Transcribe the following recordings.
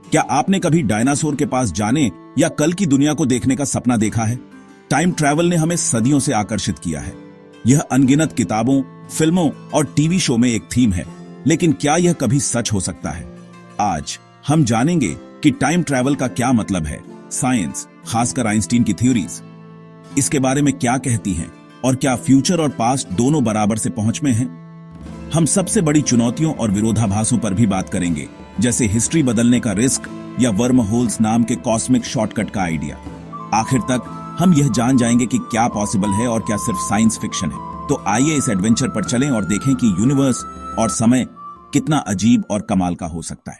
क्या आपने कभी डायनासोर के पास जाने या कल की दुनिया को देखने का सपना देखा है? टाइम ट्रैवल ने हमें सदियों से आकर्षित किया है। यह अनगिनत किताबों, फिल्मों और टीवी शो में एक थीम है, लेकिन क्या यह कभी सच हो सकता है? आज हम जानेंगे कि टाइम ट्रैवल का क्या मतलब है, साइंस, खासकर आइंस्टीन की थ्योरीज इसके बारे में क्या कहती हैं, और क्या फ्यूचर और पास्ट दोनों बराबर से पहुंच में हैं? हम सबसे बड़ी चुनौतियों और विरोधाभासों पर भी बात करेंगे, जैसे हिस्ट्री बदलने का रिस्क या वर्म होल्स नाम के कॉस्मिक शॉर्टकट का आइडिया। आखिर तक हम यह जान जाएंगे कि क्या पॉसिबल है और क्या सिर्फ साइंस फिक्शन है। तो आइए इस एडवेंचर पर चलें और देखें कि यूनिवर्स और समय कितना अजीब और कमाल का हो सकता है।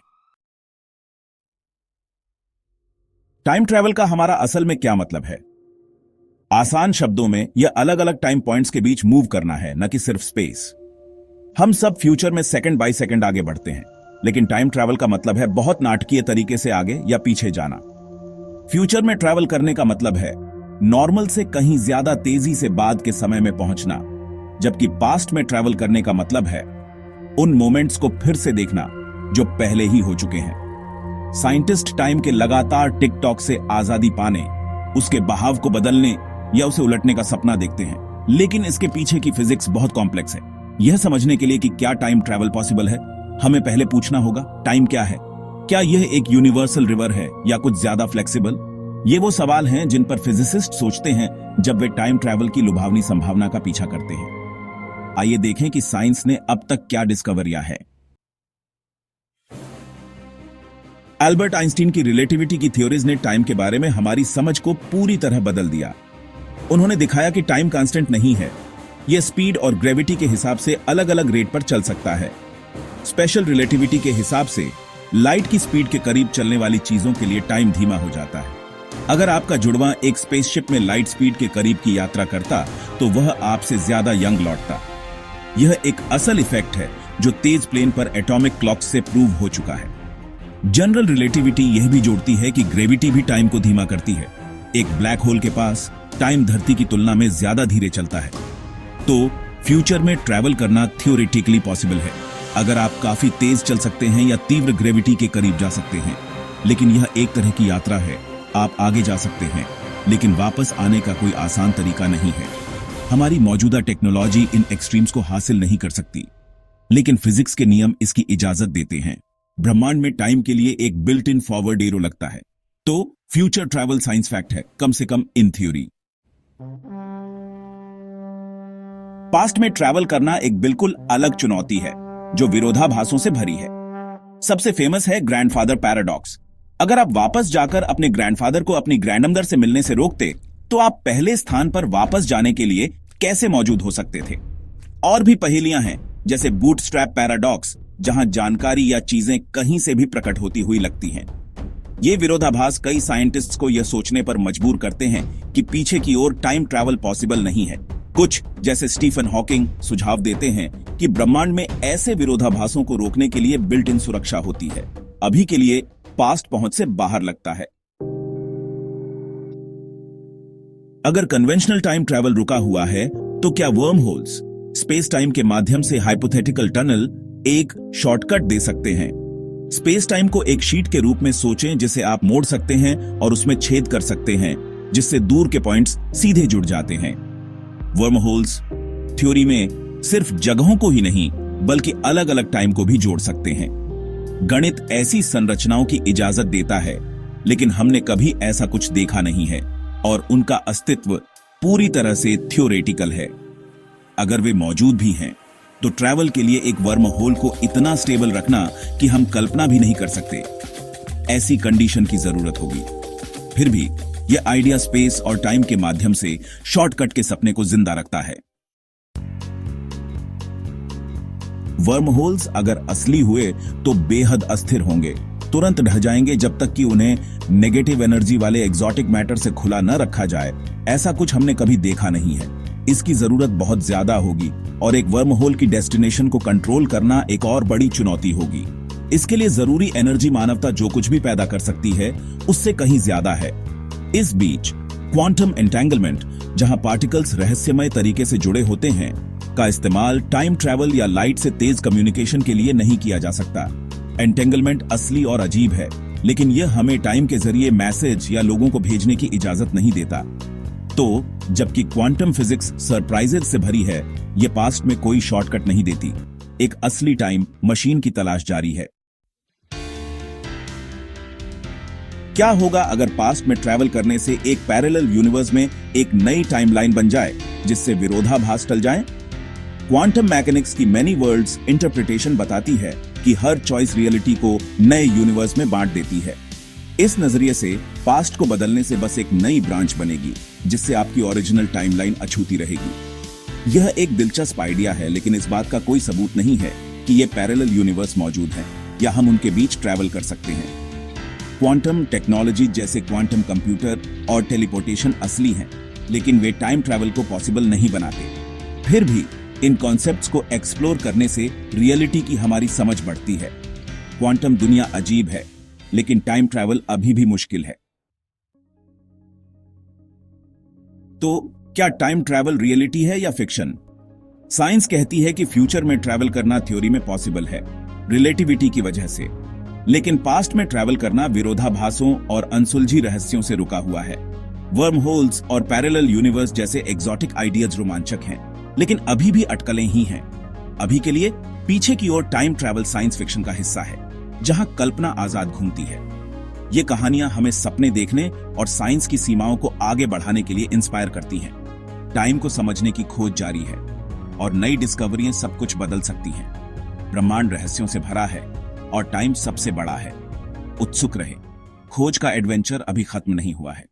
टाइम ट्रैवल का हमारा असल में क्या मतलब है? आसान शब्दों में यह अलग अलग टाइम पॉइंट्स के बीच मूव करना है, न कि सिर्फ स्पेस। हम सब फ्यूचर में सेकंड बाय सेकंड आगे बढ़ते हैं, लेकिन टाइम ट्रैवल का मतलब है बहुत नाटकीय तरीके से आगे या पीछे जाना। फ्यूचर में ट्रैवल करने का मतलब है नॉर्मल से कहीं ज्यादा तेजी से बाद के समय में पहुंचना, जबकि पास्ट में ट्रैवल करने का मतलब है उन मोमेंट्स को फिर से देखना जो पहले ही हो चुके हैं। साइंटिस्ट टाइम के लगातार टिक टॉक से आजादी पाने, उसके बहाव को बदलने या उसे उलटने का सपना देखते हैं, लेकिन इसके पीछे की फिजिक्स बहुत कॉम्प्लेक्स है। यह समझने के लिए कि क्या टाइम ट्रैवल पॉसिबल है, हमें पहले पूछना होगा, टाइम क्या है? क्या यह एक यूनिवर्सल रिवर है या कुछ ज्यादा फ्लेक्सिबल? ये वो सवाल हैं जिन पर फिजिसिस्ट सोचते हैं जब वे टाइम ट्रैवल की लुभावनी संभावना का पीछा करते हैं। आइए देखें कि साइंस ने अब तक क्या डिस्कवरियां है। एल्बर्ट आइंस्टीन की रिलेटिविटी की थ्योरीज ने टाइम के बारे में हमारी समझ को पूरी तरह बदल दिया। उन्होंने दिखाया कि टाइम कांस्टेंट नहीं है, यह स्पीड और ग्रेविटी के हिसाब से अलग अलग रेट पर चल सकता है। स्पेशल रिलेटिविटी के हिसाब से लाइट की स्पीड के करीब चलने वाली चीजों के लिए टाइम धीमा हो जाता है। अगर आपका जुड़वां एक स्पेसशिप में लाइट स्पीड के करीब की यात्रा करता तो वह आपसे ज्यादा यंग लौटता। यह एक असल इफेक्ट है जो तेज प्लेन पर एटॉमिक क्लॉक से प्रूव हो चुका है। जनरल रिलेटिविटी यह भी जोड़ती है कि ग्रेविटी भी टाइम को धीमा करती है। एक ब्लैक होल के पास टाइम धरती की तुलना में ज्यादा धीरे चलता है। तो फ्यूचर में ट्रैवल करना थ्योरेटिकली पॉसिबल है अगर आप काफी तेज चल सकते हैं या तीव्र ग्रेविटी के करीब जा सकते हैं। लेकिन यह एक तरह की यात्रा है। आप आगे जा सकते हैं, लेकिन वापस आने का कोई आसान तरीका नहीं है। हमारी मौजूदा टेक्नोलॉजी इन एक्सट्रीम्स को हासिल नहीं कर सकती, लेकिन फिजिक्स के नियम इसकी इजाजत देते हैं। ब्रह्मांड में टाइम के लिए एक बिल्ट इन फॉरवर्ड एरो लगता है। तो फ्यूचर ट्रैवल साइंस फैक्ट है, कम से कम इन थ्योरी। पास्ट में ट्रैवल करना एक बिल्कुल अलग चुनौती है जो विरोधाभासों से भरी है। सबसे फेमस है ग्रैंडफादर पैराडॉक्स। अगर आप वापस जाकर अपने ग्रैंडफादर को अपनी ग्रैंडमदर से मिलने से रोकते, तो आप पहले स्थान पर वापस जाने के लिए कैसे मौजूद हो सकते थे? और भी पहेलियां हैं, जैसे बूटस्ट्रैप पैराडॉक्स, जहां जानकारी या चीजें कहीं से भी प्रकट होती हुई लगती हैं। ये विरोधाभास कई साइंटिस्ट्स को यह सोचने पर मजबूर करते हैं कि पीछे की ओर टाइम ट्रैवल पॉसिबल नहीं है। कुछ, जैसे स्टीफन हॉकिंग, सुझाव देते हैं कि ब्रह्मांड में ऐसे विरोधाभासों को रोकने के लिए बिल्ट इन सुरक्षा होती है। अभी के लिए पास्ट पहुंच से बाहर लगता है। अगर कन्वेंशनल टाइम ट्रैवल रुका हुआ है, तो क्या वर्म होल्स, स्पेस टाइम के माध्यम से हाइपोथेटिकल टनल, एक शॉर्टकट दे सकते हैं? स्पेस टाइम को एक शीट के रूप में सोचें जिसे आप मोड़ सकते हैं और उसमें छेद कर सकते हैं, जिससे दूर के पॉइंट्स सीधे जुड़ जाते हैं। वर्म होल्स थ्योरी में सिर्फ जगहों को ही नहीं, बल्कि अलग अलग टाइम को भी जोड़ सकते हैं। गणित ऐसी संरचनाओं की इजाजत देता है, लेकिन हमने कभी ऐसा कुछ देखा नहीं है और उनका अस्तित्व पूरी तरह से थ्योरेटिकल है। अगर वे मौजूद भी हैं, तो ट्रैवल के लिए एक वर्म होल को इतना स्टेबल रखना कि हम कल्पना भी नहीं कर सकते, ऐसी कंडीशन की जरूरत होगी। फिर भी यह आइडिया स्पेस और टाइम के माध्यम से शॉर्टकट के सपने को जिंदा रखता है। वर्म होल्स अगर असली हुए तो बेहद अस्थिर होंगे, तुरंत ढह जाएंगे जब तक कि उन्हें नेगेटिव एनर्जी वाले एग्जॉटिक मैटर से खुला न रखा जाए। ऐसा कुछ हमने कभी देखा नहीं है। इसकी जरूरत बहुत ज्यादा होगी और एक वर्म होल की डेस्टिनेशन को कंट्रोल करना एक और बड़ी चुनौती होगी। इसके लिए जरूरी एनर्जी मानवता जो कुछ भी पैदा कर सकती है, उससे कहीं ज्यादा है। इस बीच क्वांटम एंटेंगलमेंट, जहां पार्टिकल्स रहस्यमय तरीके से जुड़े होते हैं, का इस्तेमाल टाइम ट्रैवल या लाइट से तेज कम्युनिकेशन के लिए नहीं किया जा सकता। एंटेंगलमेंट असली और अजीब है। लेकिन यह हमें टाइम के जरिए मैसेज या लोगों को भेजने की इजाजत नहीं देता। तो जबकि क्वांटम फिजिक्स सरप्राइजेस से भरी है, यह पास्ट में कोई शॉर्टकट नहीं देती। एक असली टाइम मशीन की तलाश जारी है। क्या होगा अगर पास्ट में ट्रैवल करने से एक पैरेलल यूनिवर्स में एक नई टाइमलाइन बन जाए जिससे विरोधाभास टल जाए? क्वांटम मैकेनिक्स की मैनी वर्ल्ड्स इंटरप्रिटेशन बताती है कि हर चॉइस रियलिटी को नए यूनिवर्स में बांट देती है। इस नजरिए से पास्ट को बदलने से बस एक नई ब्रांच बनेगी जिससे आपकी ओरिजिनल टाइमलाइन अछूती रहेगी। यह एक दिलचस्प आइडिया है, लेकिन इस बात का कोई सबूत नहीं है कि ये पैरेलल यूनिवर्स मौजूद हैं या हम उनके बीच ट्रैवल कर सकते हैं। क्वांटम टेक्नोलॉजी जैसे क्वांटम कंप्यूटर और टेलीपोर्टेशन असली हैं, लेकिन वे टाइम ट्रैवल को पॉसिबल नहीं बनाते। फिर भी इन कॉन्सेप्ट्स को एक्सप्लोर करने से रियलिटी की हमारी समझ बढ़ती है। क्वांटम दुनिया अजीब है, लेकिन टाइम ट्रैवल अभी भी मुश्किल है। तो क्या टाइम ट्रैवल रियलिटी है या फिक्शन? साइंस कहती है कि फ्यूचर में ट्रैवल करना थ्योरी में पॉसिबल है, रिलेटिविटी की वजह से, लेकिन पास्ट में ट्रैवल करना विरोधाभासों और अनसुलझी रहस्यों से रुका हुआ है। वर्म होल्स और पैरेलल यूनिवर्स जैसे एग्जॉटिक आइडियाज रोमांचक हैं, लेकिन अभी भी अटकलें ही हैं। अभी के लिए पीछे की ओर टाइम ट्रैवल साइंस फिक्शन का हिस्सा है, जहां कल्पना आजाद घूमती है। ये कहानियां हमें सपने देखने और साइंस की सीमाओं को आगे बढ़ाने के लिए इंस्पायर करती हैं। टाइम को समझने की खोज जारी है और नई डिस्कवरियां सब कुछ बदल सकती हैं। ब्रह्मांड रहस्यों से भरा है और टाइम सबसे बड़ा है। उत्सुक रहे, खोज का एडवेंचर अभी खत्म नहीं हुआ है।